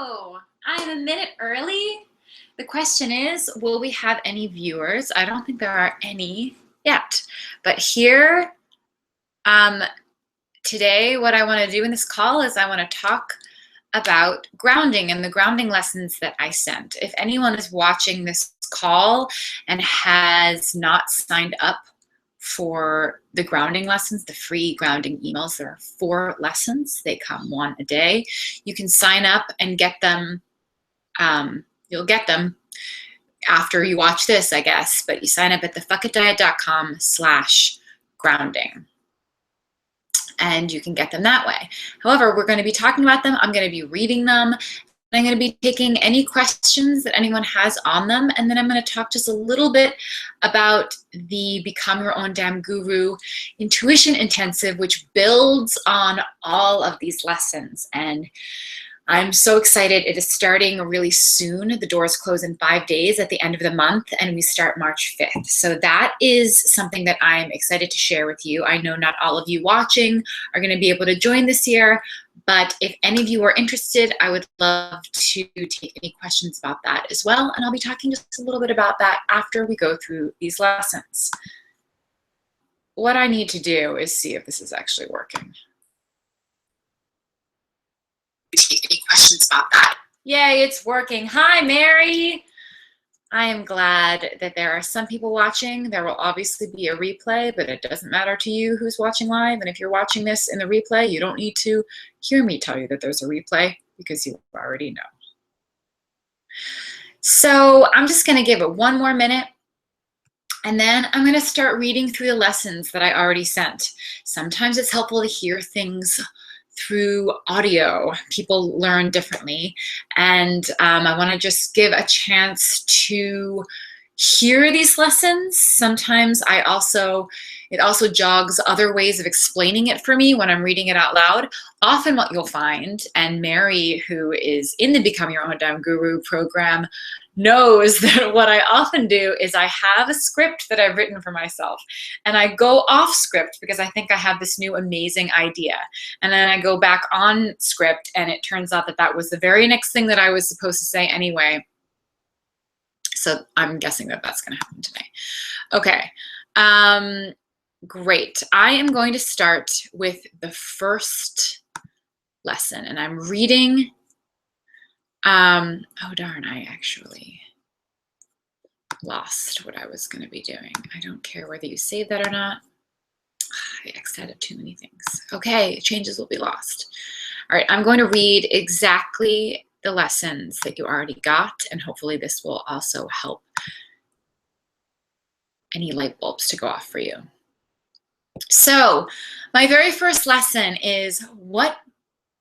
Hello! I'm a minute early. The question is, will we have any viewers? I don't think there are any yet. But here, today, what I want to do in this call is I want to talk about grounding and the grounding lessons that I sent. If anyone is watching this call and has not signed up for the grounding lessons, the free grounding emails, there are 4 lessons. They come 1 a day. You can sign up and get them. You'll get them after you watch this, I guess, but you sign up at thefuckitdiet.com/grounding. And you can get them that way. However, we're going to be talking about them. I'm going to be reading them. I'm going to be taking any questions that anyone has on them, and then I'm going to talk just a little bit about the Become Your Own Damn Guru Intuition Intensive, which builds on all of these lessons. And I'm so excited. It is starting really soon. The doors close in 5 days at the end of the month, and we start March 5th. So that is something that I'm excited to share with you. I know not all of you watching are going to be able to join this year, but if any of you are interested, I would love to take any questions about that as well. And I'll be talking just a little bit about that after we go through these lessons. What I need to do is see if this is actually working. Take any questions about that. Yay, it's working. Hi, Mary. I am glad that there are some people watching. There will obviously be a replay, but it doesn't matter to you who's watching live. And if you're watching this in the replay, you don't need to hear me tell you that there's a replay because you already know. So I'm just going to give it 1 more minute. And then I'm going to start reading through the lessons that I already sent. Sometimes it's helpful to hear things through audio. People learn differently. And I want to just give a chance to hear these lessons. Sometimes it also jogs other ways of explaining it for me when I'm reading it out loud. Often what you'll find, and Mary, who is in the Become Your Own Damn Guru program, knows that what I often do is I have a script that I've written for myself, and I go off script because I think I have this new amazing idea. And then I go back on script, and it turns out that that was the very next thing that I was supposed to say anyway. So I'm guessing that that's going to happen today. Okay. Great. I am going to start with the first lesson, and I'm reading. Oh darn, I actually lost what I was going to be doing. I don't care whether you save that or not. I exited too many things. Okay, changes will be lost. All right, I'm going to read exactly the lessons that you already got, and hopefully this will also help any light bulbs to go off for you. So my very first lesson is, what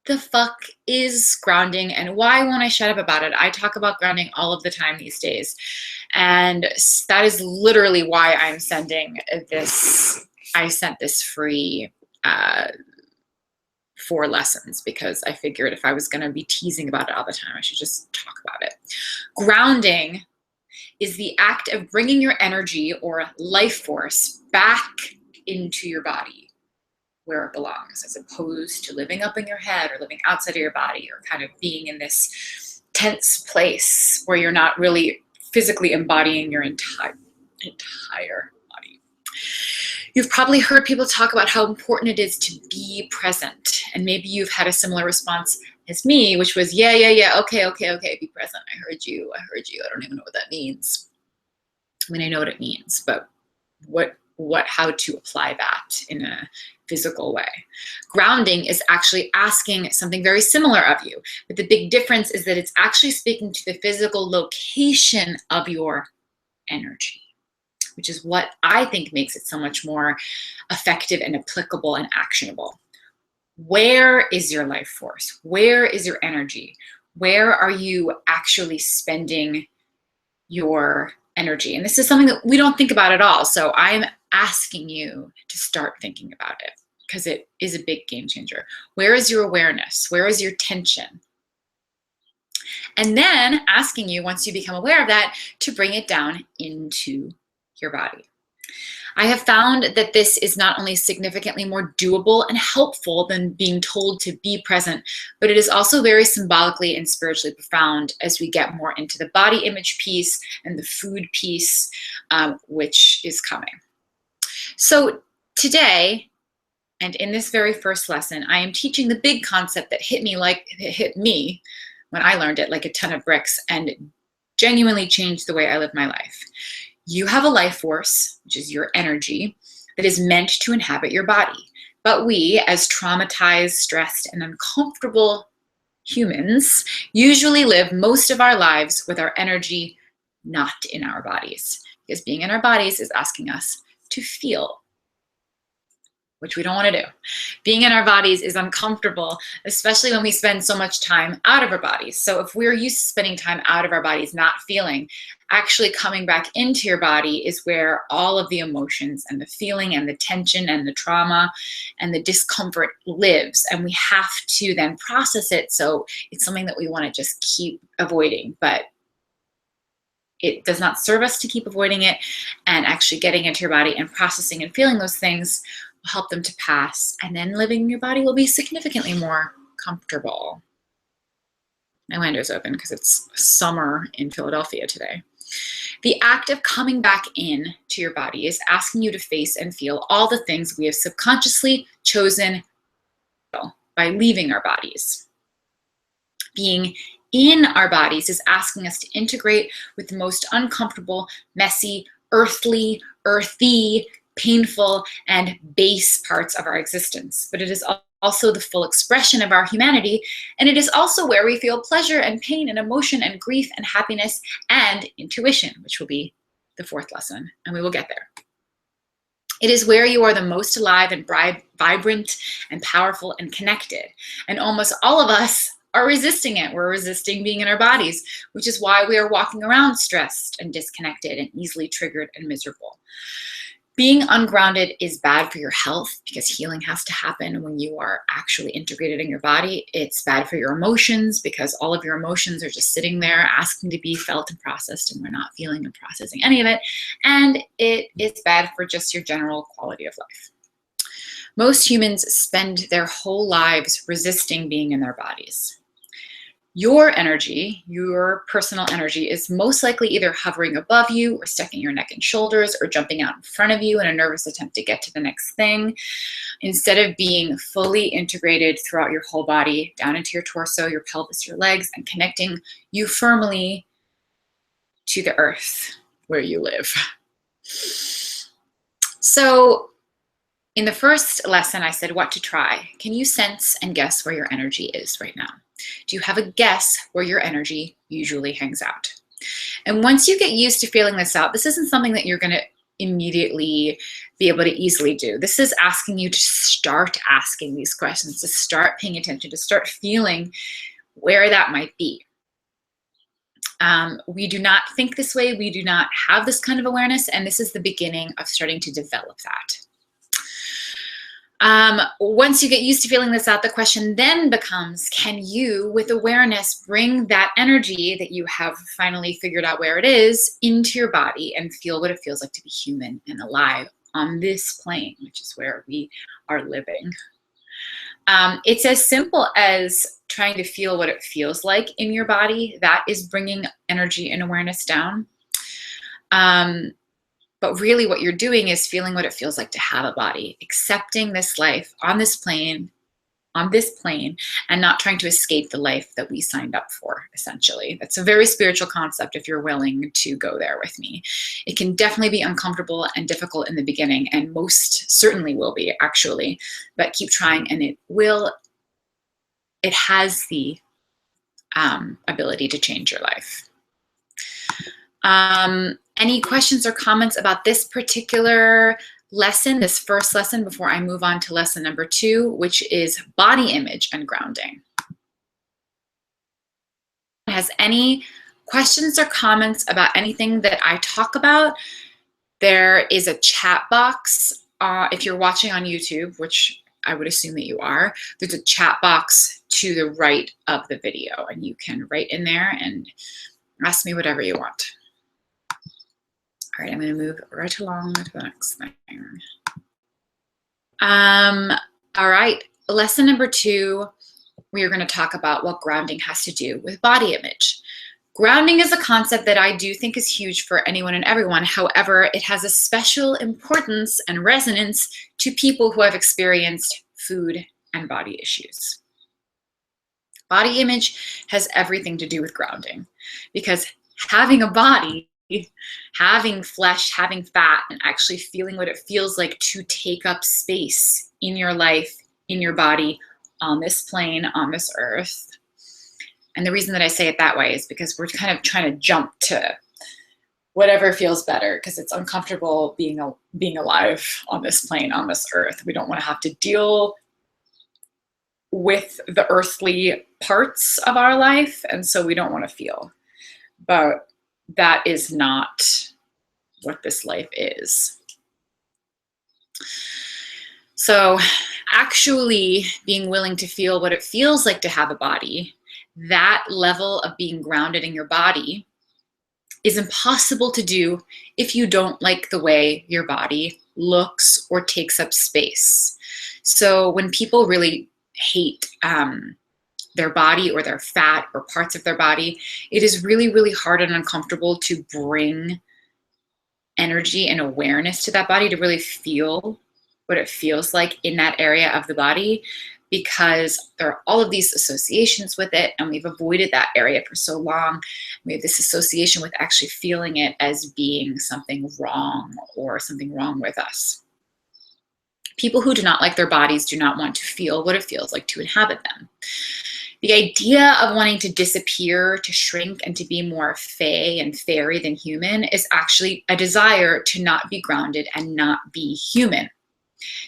the fuck is grounding and why won't I shut up about it? I talk about grounding all of the time these days. And that is literally why I'm sending this. I sent this free 4 lessons, because I figured if I was going to be teasing about it all the time, I should just talk about it. Grounding is the act of bringing your energy or life force back into your body where it belongs, as opposed to living up in your head or living outside of your body, or kind of being in this tense place where you're not really physically embodying your entire body. You've probably heard people talk about how important it is to be present, and maybe you've had a similar response as me, which was, yeah, okay, be present. I heard you. I don't even know what that means. I mean, I know what it means, but how to apply that in a physical way. Grounding is actually asking something very similar of you, but the big difference is that it's actually speaking to the physical location of your energy, which is what I think makes it so much more effective and applicable and actionable. Where is your life force? Where is your energy? Where are you actually spending your energy? And this is something that we don't think about at all. So I'm asking you to start thinking about it, because it is a big game changer. Where is your awareness? Where is your tension? And then asking you, once you become aware of that, to bring it down into your body. I have found that this is not only significantly more doable and helpful than being told to be present, but it is also very symbolically and spiritually profound as we get more into the body image piece and the food piece, which is coming. So today, and in this very first lesson, I am teaching the big concept that hit me like it hit me when I learned it, like a ton of bricks, and genuinely changed the way I live my life. You have a life force, which is your energy, that is meant to inhabit your body. But we, as traumatized, stressed, and uncomfortable humans, usually live most of our lives with our energy not in our bodies, because being in our bodies is asking us to feel, which we don't want to do. Being in our bodies is uncomfortable, especially when we spend so much time out of our bodies. So if we're used to spending time out of our bodies, not feeling, actually coming back into your body is where all of the emotions and the feeling and the tension and the trauma and the discomfort lives. And we have to then process it. So it's something that we want to just keep avoiding, but it does not serve us to keep avoiding it. And actually getting into your body and processing and feeling those things will help them to pass, and then living in your body will be significantly more comfortable. My window's open because it's summer in Philadelphia today. The act of coming back in to your body is asking you to face and feel all the things we have subconsciously chosen by leaving our bodies. Being in our bodies is asking us to integrate with the most uncomfortable, messy, earthy, painful, and base parts of our existence. But it is also the full expression of our humanity, and it is also where we feel pleasure and pain and emotion and grief and happiness and intuition, which will be the fourth lesson, and we will get there. It is where you are the most alive and vibrant and powerful and connected. And almost all of us are resisting it. We're resisting being in our bodies, which is why we are walking around stressed and disconnected and easily triggered and miserable. Being ungrounded is bad for your health because healing has to happen when you are actually integrated in your body. It's bad for your emotions because all of your emotions are just sitting there asking to be felt and processed, and we're not feeling and processing any of it. And it is bad for just your general quality of life. Most humans spend their whole lives resisting being in their bodies. Your energy, your personal energy, is most likely either hovering above you or stuck in your neck and shoulders or jumping out in front of you in a nervous attempt to get to the next thing, instead of being fully integrated throughout your whole body, down into your torso, your pelvis, your legs, and connecting you firmly to the earth where you live. So in the first lesson, I said what to try. Can you sense and guess where your energy is right now? Do you have a guess where your energy usually hangs out? And once you get used to feeling this out, this isn't something that you're going to immediately be able to easily do. This is asking you to start asking these questions, to start paying attention, to start feeling where that might be. We do not think this way. We do not have this kind of awareness, and this is the beginning of starting to develop that. Once you get used to feeling this out, the question then becomes, can you, with awareness, bring that energy that you have finally figured out where it is into your body and feel what it feels like to be human and alive on this plane, which is where we are living. It's as simple as trying to feel what it feels like in your body. That is bringing energy and awareness down. But really what you're doing is feeling what it feels like to have a body, accepting this life on this plane, and not trying to escape the life that we signed up for, essentially. That's a very spiritual concept if you're willing to go there with me. It can definitely be uncomfortable and difficult in the beginning, and most certainly will be, actually, but keep trying, and it has the ability to change your life. Any questions or comments about this particular lesson, this first lesson, before I move on to lesson number 2, which is body image and grounding? Has any questions or comments about anything that I talk about? There is a chat box. If you're watching on YouTube, which I would assume that you are, there's a chat box to the right of the video, and you can write in there and ask me whatever you want. All right, I'm going to move right along to the next thing. All right, lesson number 2, we are going to talk about what grounding has to do with body image. Grounding is a concept that I do think is huge for anyone and everyone. However, it has a special importance and resonance to people who have experienced food and body issues. Body image has everything to do with grounding, because having a body, having flesh, having fat, and actually feeling what it feels like to take up space in your life, in your body, on this plane, on this earth. And the reason that I say it that way is because we're kind of trying to jump to whatever feels better, because it's uncomfortable being alive on this plane, on this earth. We don't want to have to deal with the earthly parts of our life, and so we don't want to feel. But that is not what this life is. So actually being willing to feel what it feels like to have a body, that level of being grounded in your body, is impossible to do if you don't like the way your body looks or takes up space. So when people really hate their body or their fat or parts of their body, it is really, really hard and uncomfortable to bring energy and awareness to that body, to really feel what it feels like in that area of the body, because there are all of these associations with it, and we've avoided that area for so long. We have this association with actually feeling it as being something wrong or something wrong with us. People who do not like their bodies do not want to feel what it feels like to inhabit them. The idea of wanting to disappear, to shrink, and to be more fey and fairy than human is actually a desire to not be grounded and not be human,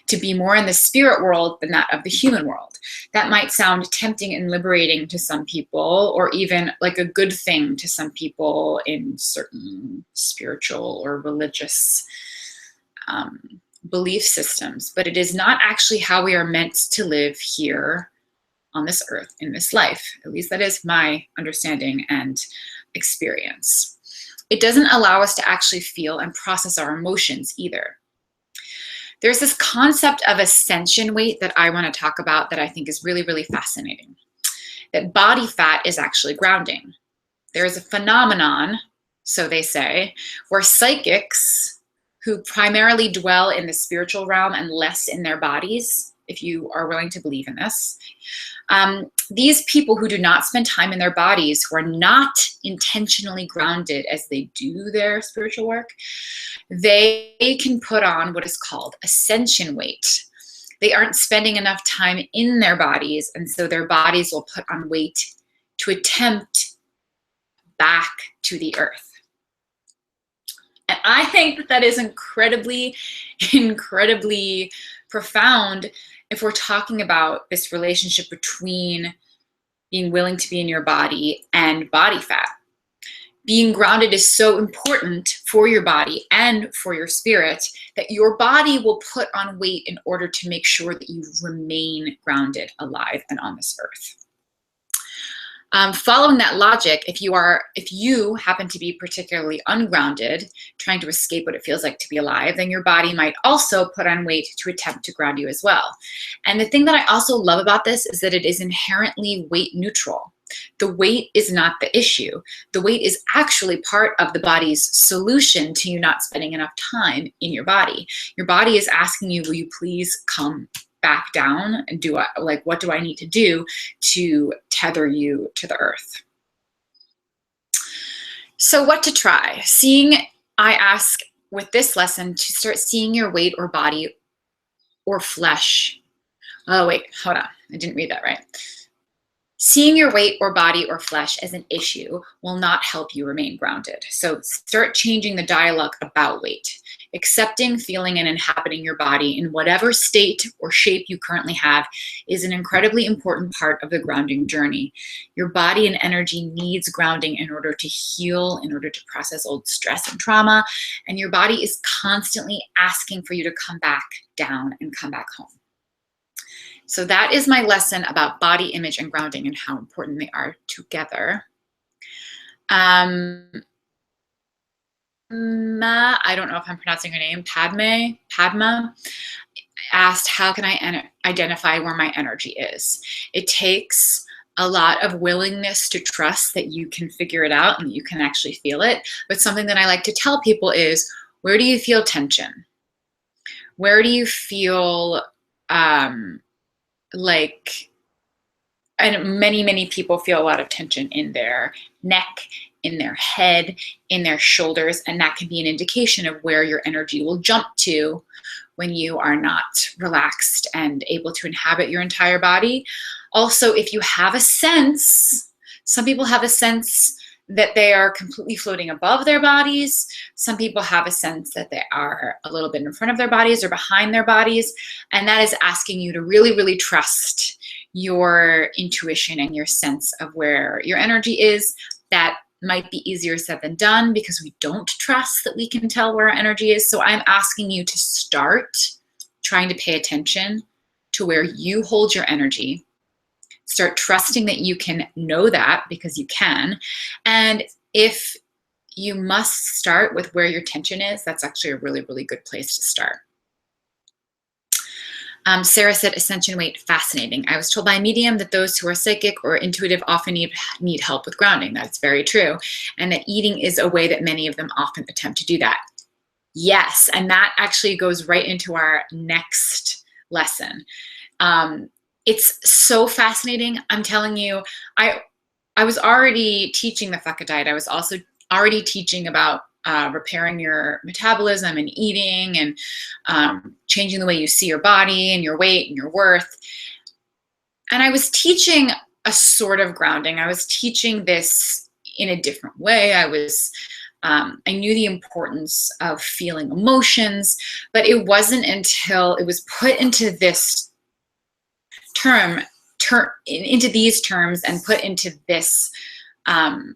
to be more in the spirit world than that of the human world. That might sound tempting and liberating to some people, or even like a good thing to some people in certain spiritual or religious belief systems, but it is not actually how we are meant to live here on this earth, in this life. At least that is my understanding and experience. It doesn't allow us to actually feel and process our emotions either. There's this concept of ascension weight that I want to talk about that I think is really, really fascinating. That body fat is actually grounding. There is a phenomenon, so they say, where psychics who primarily dwell in the spiritual realm and less in their bodies, if you are willing to believe in this, these people who do not spend time in their bodies, who are not intentionally grounded as they do their spiritual work, they can put on what is called ascension weight. They aren't spending enough time in their bodies, and so their bodies will put on weight to attempt back to the earth. And I think that that is incredibly, incredibly profound if we're talking about this relationship between being willing to be in your body and body fat. Being grounded is so important for your body and for your spirit that your body will put on weight in order to make sure that you remain grounded, alive, and on this earth. Following that logic, if you happen to be particularly ungrounded, trying to escape what it feels like to be alive, then your body might also put on weight to attempt to ground you as well. And the thing that I also love about this is that it is inherently weight neutral. The weight is not the issue. The weight is actually part of the body's solution to you not spending enough time in your body. Your body is asking you, will you please come back down, and what do I need to do to tether you to the earth? So what to try? I ask with this lesson to start seeing your weight or body or flesh. Oh wait, hold on, I didn't read that right. Seeing your weight or body or flesh as an issue will not help you remain grounded. So start changing the dialogue about weight. Accepting, feeling, and inhabiting your body in whatever state or shape you currently have is an incredibly important part of the grounding journey. Your body and energy needs grounding in order to heal, in order to process old stress and trauma, and your body is constantly asking for you to come back down and come back home. So that is my lesson about body image and grounding and how important they are together. I don't know if I'm pronouncing her name, Padma, asked, how can I identify where my energy is? It takes a lot of willingness to trust that you can figure it out and that you can actually feel it. But something that I like to tell people is, where do you feel tension? Where do you feel like, and many people feel a lot of tension in their neck, in their head, in their shoulders, and that can be an indication of where your energy will jump to when you are not relaxed and able to inhabit your entire body. Also, if you have a sense, some people have a sense that they are completely floating above their bodies. Some people have a sense that they are a little bit in front of their bodies or behind their bodies. And that is asking you to really trust your intuition and your sense of where your energy is. That might be easier said than done because we don't trust that we can tell where our energy is. So I'm asking you to start trying to pay attention to where you hold your energy. Start trusting that you can know that, because you can. And if you must start with where your tension is, that's actually a really good place to start. Sarah said, ascension weight, fascinating. I was told by a medium that those who are psychic or intuitive often need help with grounding. That's very true. And that eating is a way that many of them often attempt to do that. Yes, and that actually goes right into our next lesson. It's so fascinating. I'm telling you, I was already teaching the Fucka diet. I was also already teaching about repairing your metabolism and eating and changing the way you see your body and your weight and your worth. And I was teaching a sort of grounding. I was teaching this in a different way. I knew the importance of feeling emotions, but it wasn't until it was put into this into these terms and put into this kind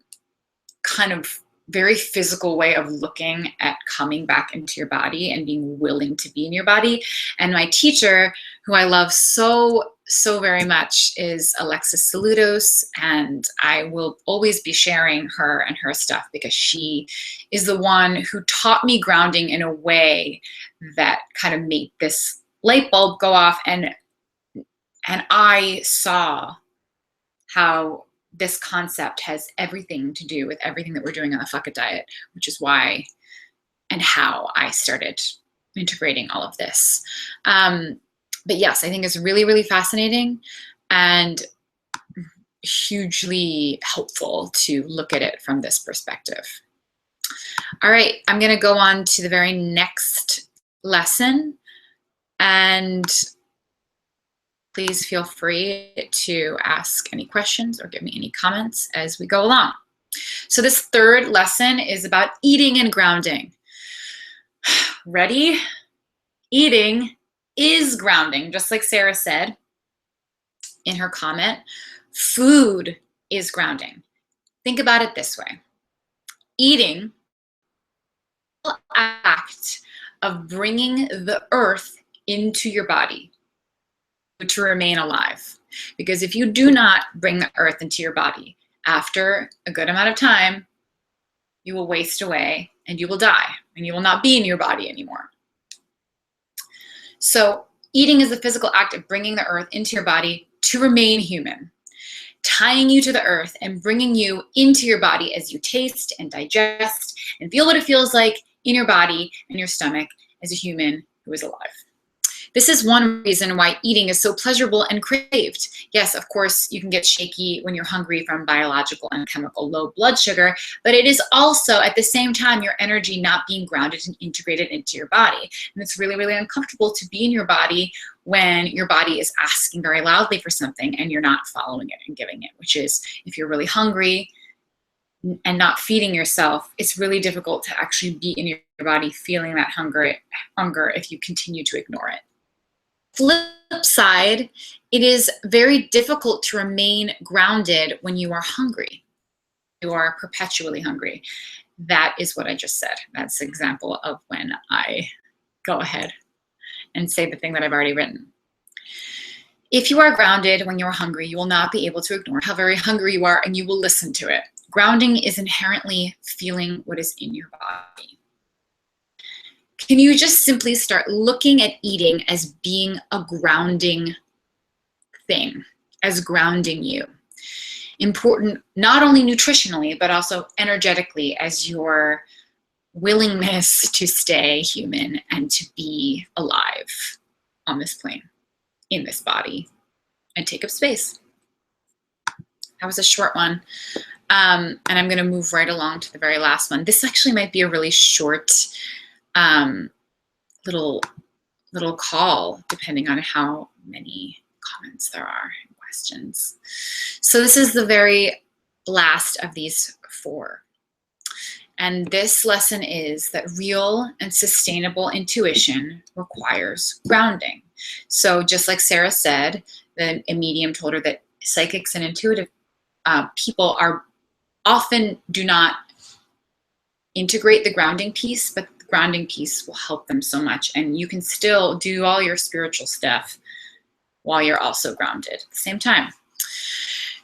of very physical way of looking at coming back into your body and being willing to be in your body. And my teacher, who I love so very much, is Alexis Saludos, and I will always be sharing her and her stuff because she is the one who taught me grounding in a way that kind of made this light bulb go off, and I saw how this concept has everything to do with everything that we're doing on the Fucka diet, which is why and how I started integrating all of this. But yes, I think it's really fascinating and hugely helpful to look at it from this perspective. All right, I'm going to go on to the very next lesson, and please feel free to ask any questions or give me any comments as we go along. So this third lesson is about eating and grounding. Ready? Eating is grounding, just like Sarah said in her comment. Food is grounding. Think about it this way. Eating is the act of bringing the earth into your body to remain alive. Because if you do not bring the earth into your body, after a good amount of time, you will waste away and you will die and you will not be in your body anymore. So eating is the physical act of bringing the earth into your body to remain human, tying you to the earth and bringing you into your body as you taste and digest and feel what it feels like in your body and your stomach as a human who is alive. This is one reason why eating is so pleasurable and craved. Yes, of course, you can get shaky when you're hungry from biological and chemical low blood sugar, but it is also at the same time your energy not being grounded and integrated into your body. And it's really uncomfortable to be in your body when your body is asking very loudly for something and you're not following it and giving it, which is if you're really hungry and not feeding yourself, it's really difficult to actually be in your body feeling that hunger if you continue to ignore it. Flip side, it is very difficult to remain grounded when you are hungry. You are perpetually hungry. That is what I just said. That's an example of when I go ahead and say the thing that I've already written. If you are grounded when you're hungry, you will not be able to ignore how very hungry you are, and you will listen to it. Grounding is inherently feeling what is in your body. can you just simply start looking at eating as being a grounding thing, as grounding you? Important not only nutritionally, but also energetically, as your willingness to stay human and to be alive on this plane, in this body, and take up space. That was a short one. And I'm going to move right along to the very last one. This actually might be a really short little call, depending on how many comments there are and questions. So this is the very last of these 4. And this lesson is that real and sustainable intuition requires grounding. So just like Sarah said, a medium told her that psychics and intuitive people often do not integrate the grounding piece, but the grounding piece will help them so much. And you can still do all your spiritual stuff while you're also grounded at the same time.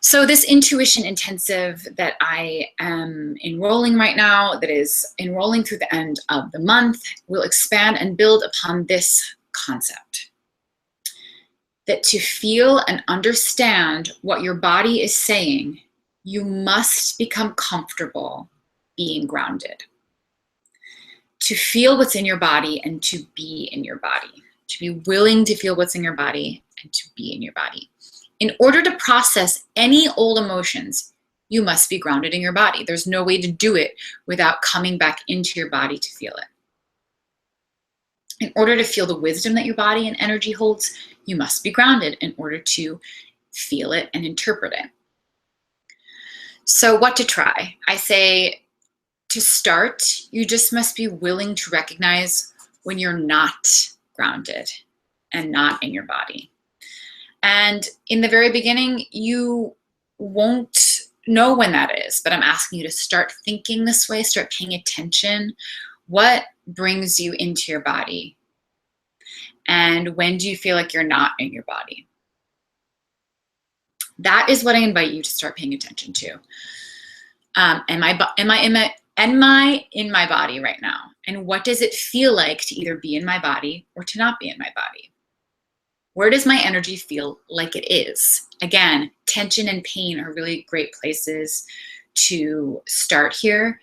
So this intuition intensive that I am enrolling right now, that is enrolling through the end of the month, will expand and build upon this concept. That to feel and understand what your body is saying, you must become comfortable being grounded. To feel what's in your body and to be in your body. To be willing to feel what's in your body and to be in your body. In order to process any old emotions, you must be grounded in your body. There's no way to do it without coming back into your body to feel it. In order to feel the wisdom that your body and energy holds, you must be grounded in order to feel it and interpret it. So what to try? I say to start, you just must be willing to recognize when you're not grounded and not in your body. And in the very beginning, you won't know when that is, but I'm asking you to start thinking this way, start paying attention. What brings you into your body? And when do you feel like you're not in your body? That is what I invite you to start paying attention to. Am I in my body right now? And what does it feel like to either be in my body or to not be in my body? Where does my energy feel like it is? Again, tension and pain are really great places to start here.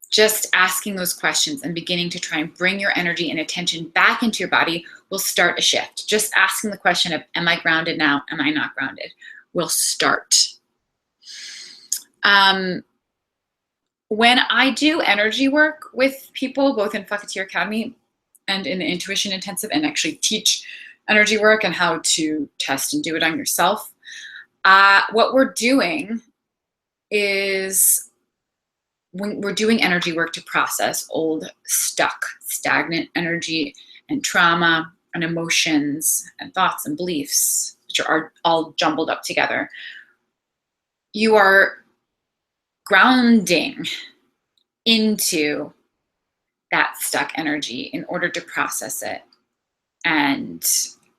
Just asking those questions and beginning to try and bring your energy and attention back into your body will start a shift. Just asking the question of, am I grounded now? Am I not grounded? Will start. When I do energy work with people, both in Fucketeer Academy and in the Intuition Intensive, and actually teach energy work and how to test and do it on yourself, what we're doing is when we're doing energy work to process old, stuck, stagnant energy and trauma and emotions and thoughts and beliefs, which are all jumbled up together. You are grounding into that stuck energy in order to process it and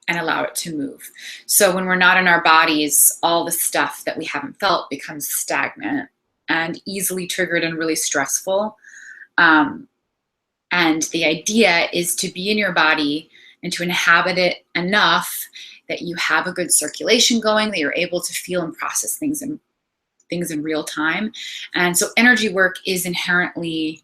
allow it to move. So when we're not in our bodies, all the stuff that we haven't felt becomes stagnant and easily triggered and really stressful. And the idea is to be in your body and to inhabit it enough that you have a good circulation going, that you're able to feel and process things in real time. And so energy work is inherently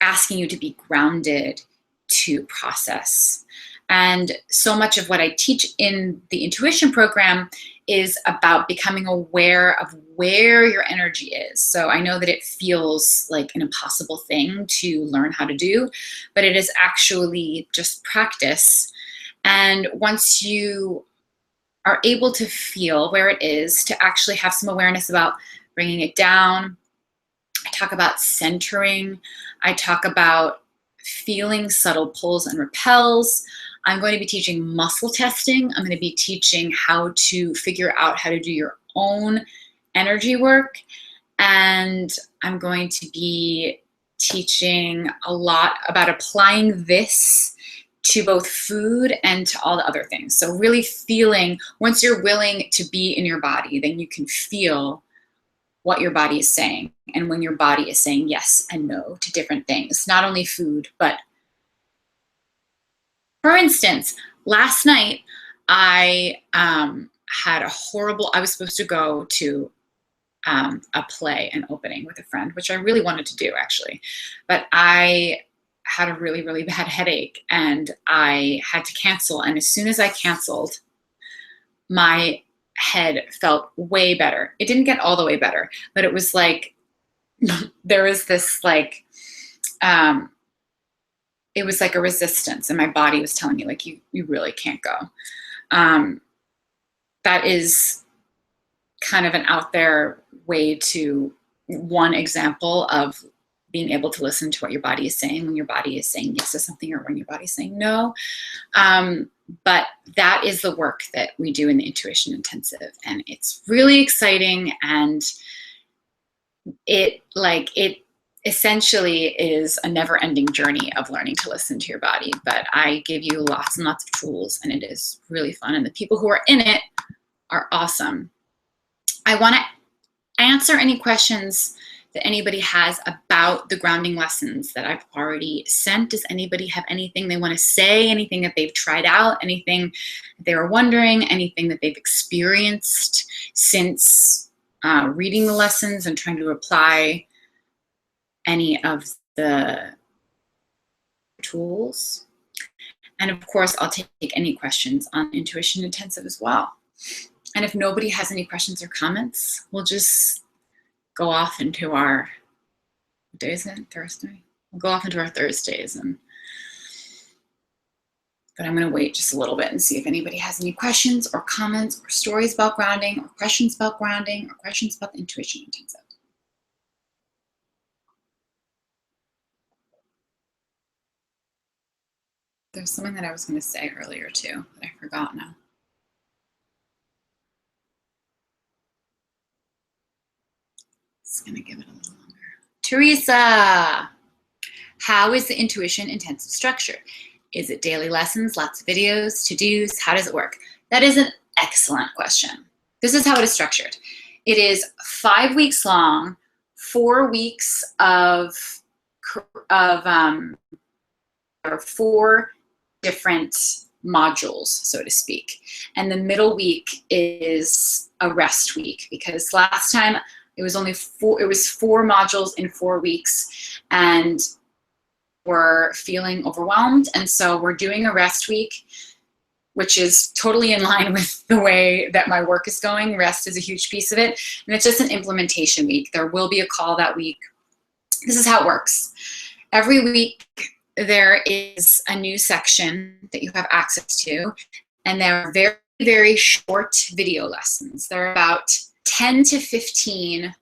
asking you to be grounded to process. And so much of what I teach in the intuition program is about becoming aware of where your energy is. So I know that it feels like an impossible thing to learn how to do, but it is actually just practice. And once you are able to feel where it is, to actually have some awareness about bringing it down. I talk about centering. I talk about feeling subtle pulls and repels. I'm going to be teaching muscle testing. I'm going to be teaching how to figure out how to do your own energy work. And I'm going to be teaching a lot about applying this to both food and to all the other things. So really feeling, once you're willing to be in your body, then you can feel what your body is saying and when your body is saying yes and no to different things, not only food, but for instance, last night I had a horrible, I was supposed to go to a play, an opening with a friend, which I really wanted to do actually, but I had a really, really bad headache and I had to cancel. And as soon as I canceled, my head felt way better. It didn't get all the way better, but it was like, there was this like, it was like a resistance and my body was telling me like, you really can't go. That is kind of an out there way to, one example of being able to listen to what your body is saying when your body is saying yes to something or when your body is saying no. But that is the work that we do in the Intuition Intensive. And it's really exciting. And it essentially is a never ending journey of learning to listen to your body. But I give you lots and lots of tools and it is really fun. And the people who are in it are awesome. I want to answer any questions that anybody has about the grounding lessons that I've already sent. Does anybody have anything they want to say, anything that they've tried out, anything that they were wondering, anything that they've experienced since reading the lessons and trying to apply any of the tools? And of course, I'll take any questions on Intuition Intensive as well. And if nobody has any questions or comments, we'll just go off into our, what day is it? Thursday? We'll go off into our Thursdays. But I'm gonna wait just a little bit and see if anybody has any questions or comments or stories about grounding or questions about grounding or questions about the Intuition Intensive. There's something that I was gonna say earlier too, that I forgot now. Just gonna give it a little longer. Teresa, how is the Intuition Intensive structured? Is it daily lessons, lots of videos, to-dos? How does it work? That is an excellent question. This is how it is structured. It is 5 weeks long, 4 weeks of or 4 different modules, so to speak. And the middle week is a rest week because last time it was only 4 modules in 4 weeks and we're feeling overwhelmed. And so we're doing a rest week, which is totally in line with the way that my work is going. Rest is a huge piece of it. And it's just an implementation week. There will be a call that week. This is how it works. Every week there is a new section that you have access to. And they're very, very short video lessons. They're about 10 to 15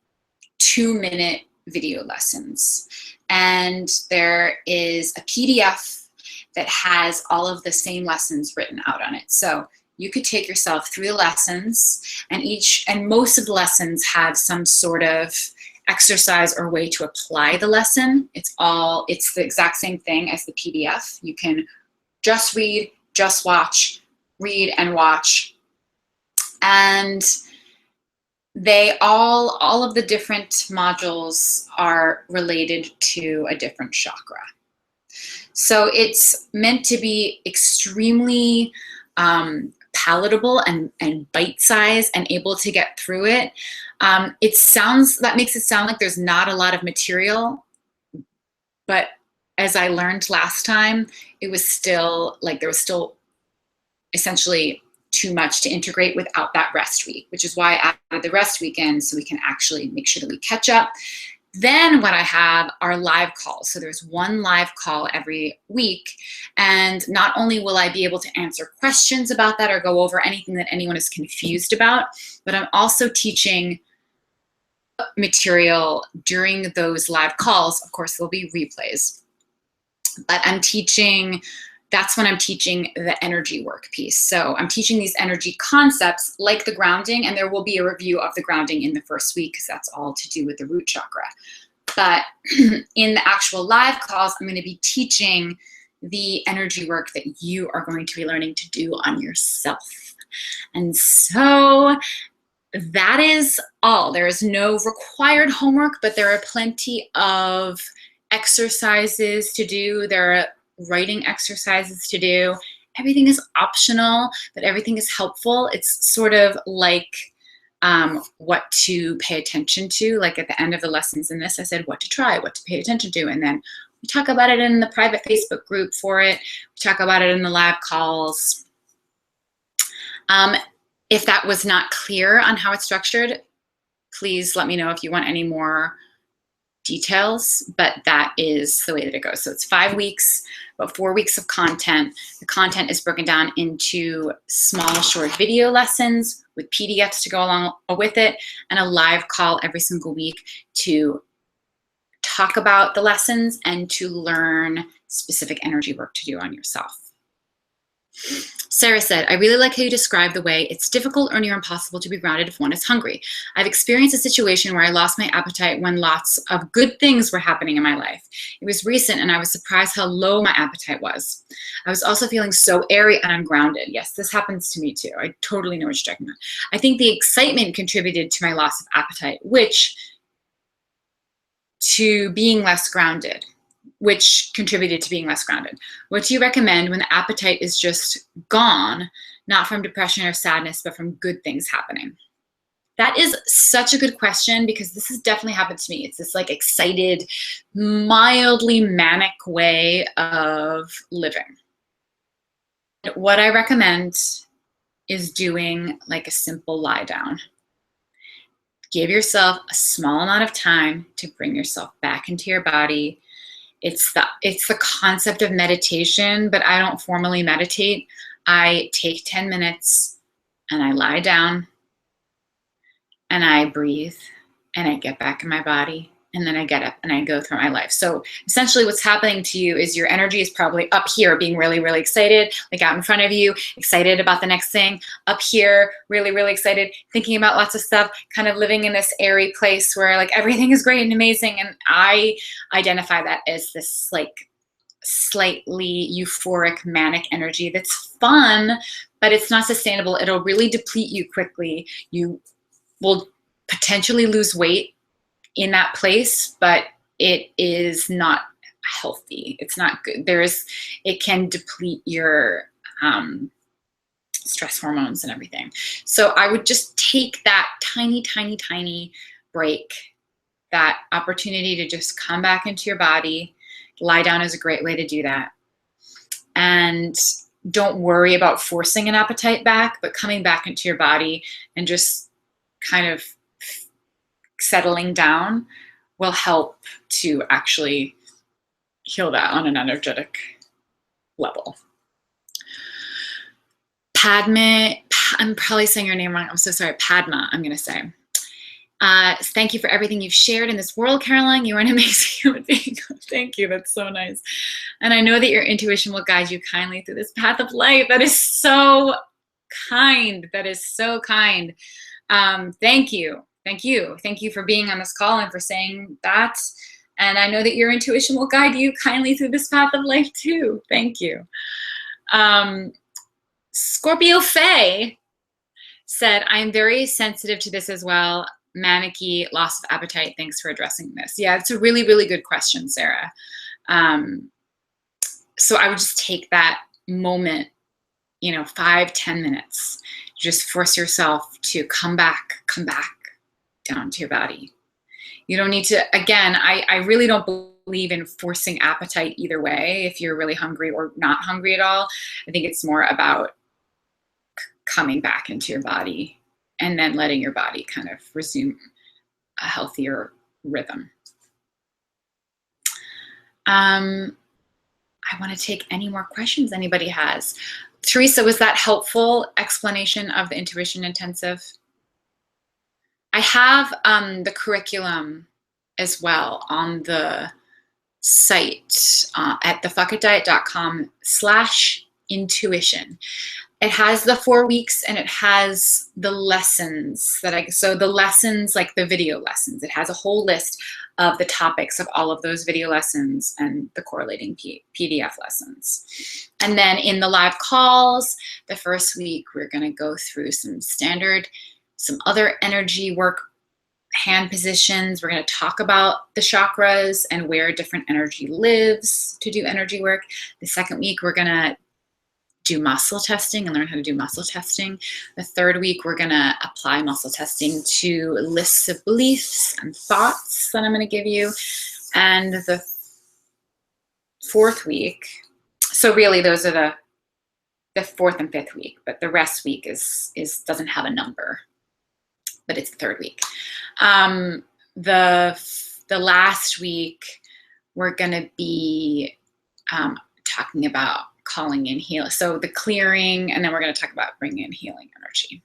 2-minute video lessons. And there is a PDF that has all of the same lessons written out on it. So you could take yourself through the lessons and most of the lessons have some sort of exercise or way to apply the lesson. It's the exact same thing as the PDF. You can just read, just watch, read and watch. And all of the different modules are related to a different chakra. So it's meant to be extremely palatable and bite-sized and able to get through it. That makes it sound like there's not a lot of material, but as I learned last time, there was still essentially too much to integrate without that rest week, which is why I added the rest weekend so we can actually make sure that we catch up. Then what I have are live calls. So there's one live call every week. And not only will I be able to answer questions about that or go over anything that anyone is confused about, but I'm also teaching material during those live calls. Of course, there'll be replays, but that's when I'm teaching the energy work piece. So I'm teaching these energy concepts like the grounding, and there will be a review of the grounding in the first week because that's all to do with the root chakra. But in the actual live calls, I'm going to be teaching the energy work that you are going to be learning to do on yourself. And so that is all. There is no required homework, but there are plenty of exercises to do. There are writing exercises to do. Everything is optional, but everything is helpful. It's sort of like what to pay attention to. Like at the end of the lessons in this, I said what to try, what to pay attention to, and then we talk about it in the private Facebook group for it. We talk about it in the live calls. If that was not clear on how it's structured, please let me know if you want any more details, but that is the way that it goes. So it's 5 weeks, about 4 weeks of content. The content is broken down into small, short video lessons with PDFs to go along with it, and a live call every single week to talk about the lessons and to learn specific energy work to do on yourself. Sarah said, I really like how you describe the way it's difficult or near impossible to be grounded if one is hungry. I've experienced a situation where I lost my appetite when lots of good things were happening in my life. It was recent and I was surprised how low my appetite was. I was also feeling so airy and ungrounded. Yes, this happens to me too. I totally know what you're talking about. I think the excitement contributed to my loss of appetite, to being less grounded. Which contributed to being less grounded. What do you recommend when the appetite is just gone, not from depression or sadness, but from good things happening? That is such a good question because this has definitely happened to me. It's this like excited, mildly manic way of living. What I recommend is doing like a simple lie down. Give yourself a small amount of time to bring yourself back into your body. It's the concept of meditation, but I don't formally meditate. I take 10 minutes and I lie down and I breathe and I get back in my body and then I get up and I go through my life. So essentially what's happening to you is your energy is probably up here being really, really excited, like out in front of you, excited about the next thing, up here, really, really excited, thinking about lots of stuff, kind of living in this airy place where like everything is great and amazing. And I identify that as this like slightly euphoric, manic energy that's fun, but it's not sustainable. It'll really deplete you quickly. You will potentially lose weight in that place, but it is not healthy. It's not good. It can deplete your stress hormones and everything. So I would just take that tiny, tiny, tiny break, that opportunity to just come back into your body. Lie down is a great way to do that. And don't worry about forcing an appetite back, but coming back into your body and just kind of settling down will help to actually heal that on an energetic level. Padma, I'm probably saying your name wrong. I'm so sorry. Padma, I'm going to say. Thank you for everything you've shared in this world, Caroline. You are an amazing human being. Thank you. That's so nice. And I know that your intuition will guide you kindly through this path of life. That is so kind. That is so kind. Thank you. Thank you. Thank you for being on this call and for saying that. And I know that your intuition will guide you kindly through this path of life too. Thank you. Scorpio Faye said, I'm very sensitive to this as well. Manicky, loss of appetite. Thanks for addressing this. Yeah, it's a really, really good question, Sarah. So I would just take that moment, 5-10 minutes. Just force yourself to come back down to your body. You don't need to, again, I really don't believe in forcing appetite either way, if you're really hungry or not hungry at all. I think it's more about coming back into your body and then letting your body kind of resume a healthier rhythm. I want to take any more questions anybody has. Teresa, was that helpful explanation of the intuition intensive? I have the curriculum as well on the site at thefuckitdiet.com/intuition. It has the 4 weeks and it has the lessons so the lessons, like the video lessons, it has a whole list of the topics of all of those video lessons and the correlating PDF lessons. And then in the live calls, the first week, we're going to go through some standard some other energy work, hand positions. We're going to talk about the chakras and where different energy lives to do energy work. The second week, we're going to do muscle testing and learn how to do muscle testing. The third week, we're going to apply muscle testing to lists of beliefs and thoughts that I'm going to give you. And the fourth week, so really those are the fourth and fifth week, but the rest week is doesn't have a number, but it's the third week. The last week, we're going to be talking about calling in healing. So the clearing, and then we're going to talk about bringing in healing energy.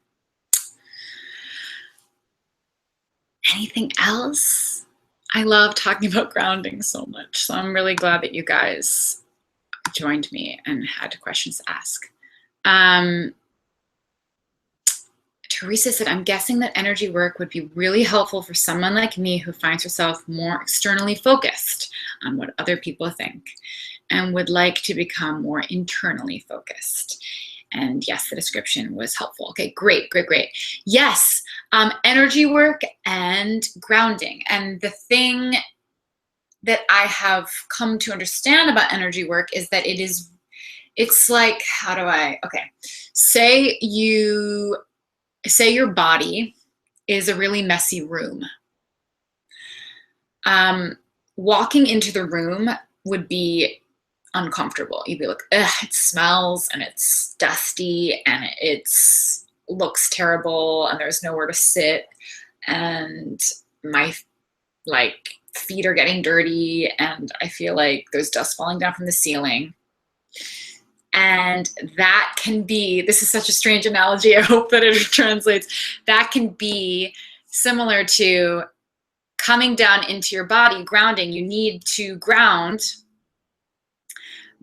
Anything else? I love talking about grounding so much. So I'm really glad that you guys joined me and had questions to ask. Teresa said, I'm guessing that energy work would be really helpful for someone like me who finds herself more externally focused on what other people think and would like to become more internally focused. And yes, the description was helpful. Okay, great, great, great. Yes, energy work and grounding. And the thing that I have come to understand about energy work is that it's like, say your body is a really messy room. Walking into the room would be uncomfortable. You'd be like, ugh, it smells and it's dusty and it looks terrible and there's nowhere to sit and my feet are getting dirty and I feel like there's dust falling down from the ceiling. And that can be, this is such a strange analogy, I hope that it translates, that can be similar to coming down into your body, grounding. You need to ground,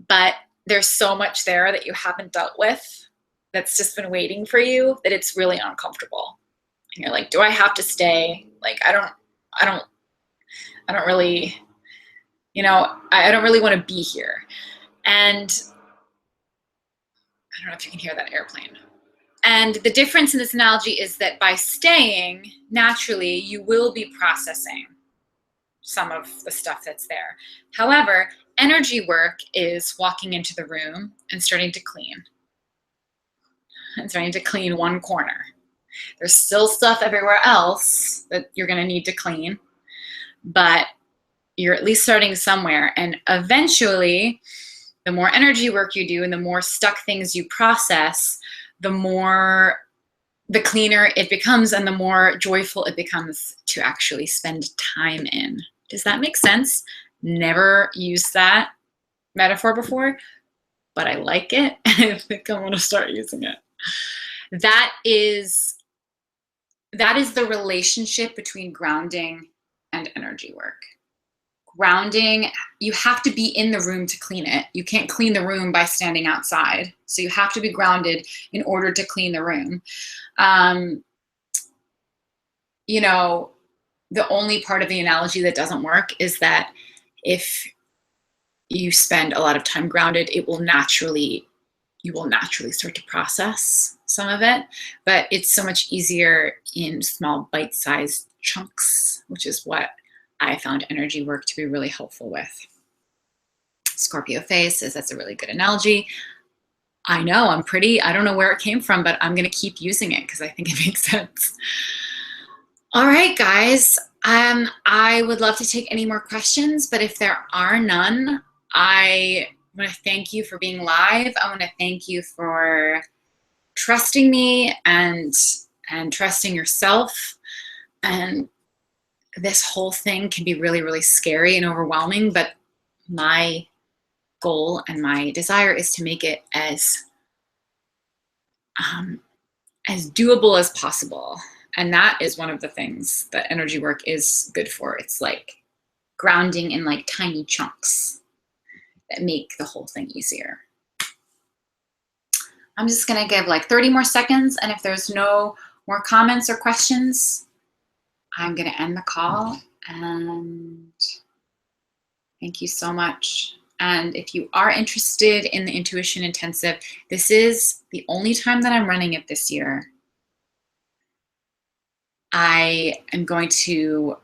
but there's so much there that you haven't dealt with that's just been waiting for you that it's really uncomfortable. And you're like, do I have to stay? Like, I don't really, I don't really want to be here. And I don't know if you can hear that airplane. And the difference in this analogy is that by staying, naturally, you will be processing some of the stuff that's there. However, energy work is walking into the room and starting to clean. And starting to clean one corner. There's still stuff everywhere else that you're going to need to clean, but you're at least starting somewhere. And eventually, the more energy work you do and the more stuck things you process, the cleaner it becomes and the more joyful it becomes to actually spend time in. Does that make sense? Never used that metaphor before, but I like it. I think I want to start using it. That is the relationship between grounding and energy work. Grounding, you have to be in the room to clean it. You can't clean the room by standing outside. So you have to be grounded in order to clean the room. The only part of the analogy that doesn't work is that if you spend a lot of time grounded, you will naturally start to process some of it. But it's so much easier in small bite-sized chunks, which is what I found energy work to be really helpful with. Scorpio Face says that's a really good analogy. I know, I don't know where it came from, but I'm going to keep using it because I think it makes sense. All right, guys. I would love to take any more questions, but if there are none, I want to thank you for being live. I want to thank you for trusting me and trusting yourself. And this whole thing can be really, really scary and overwhelming, but my goal and my desire is to make it as doable as possible. And that is one of the things that energy work is good for. It's like grounding in like tiny chunks that make the whole thing easier. I'm just gonna give like 30 more seconds, and if there's no more comments or questions, I'm gonna end the call, and thank you so much. And if you are interested in the Intuition Intensive, this is the only time that I'm running it this year. I am going to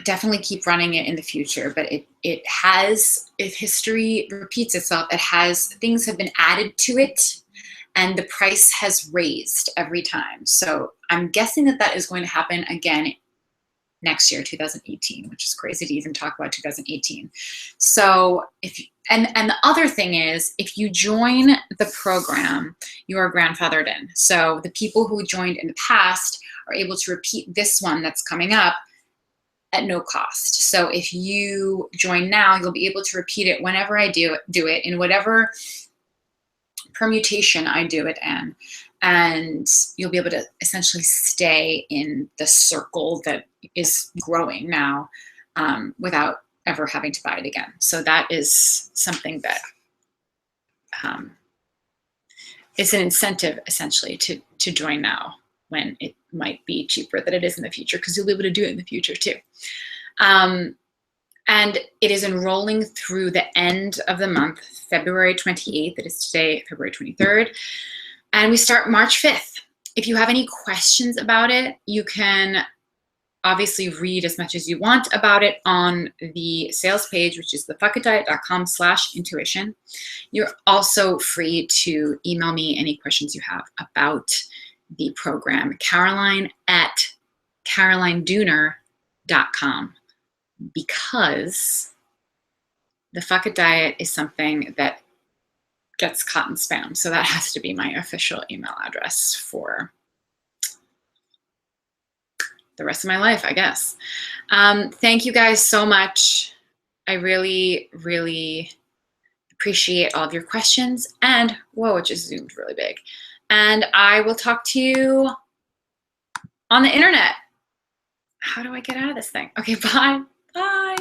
definitely keep running it in the future, but it has, if history repeats itself, things have been added to it, and the price has raised every time. So I'm guessing that is going to happen again next year, 2018, which is crazy to even talk about 2018. So and the other thing is, if you join the program, you are grandfathered in. So the people who joined in the past are able to repeat this one that's coming up at no cost. So if you join now, you'll be able to repeat it whenever I do it in whatever permutation I do it in. And you'll be able to essentially stay in the circle that is growing now without ever having to buy it again. So that is something that is an incentive essentially to join now, when it might be cheaper than it is in the future, because you'll be able to do it in the future too. And it is enrolling through the end of the month, February 28th. It is today, February 23rd. And we start March 5th. If you have any questions about it, you can obviously read as much as you want about it on the sales page, which is thefuckitdiet.com/intuition. You're also free to email me any questions you have about the program, Caroline@carolinedooner.com, because the Fuck It Diet is something that gets caught in spam. So that has to be my official email address for the rest of my life, I guess. Thank you guys so much. I really, really appreciate all of your questions. And whoa, it just zoomed really big. And I will talk to you on the internet. How do I get out of this thing? Okay, bye. Bye.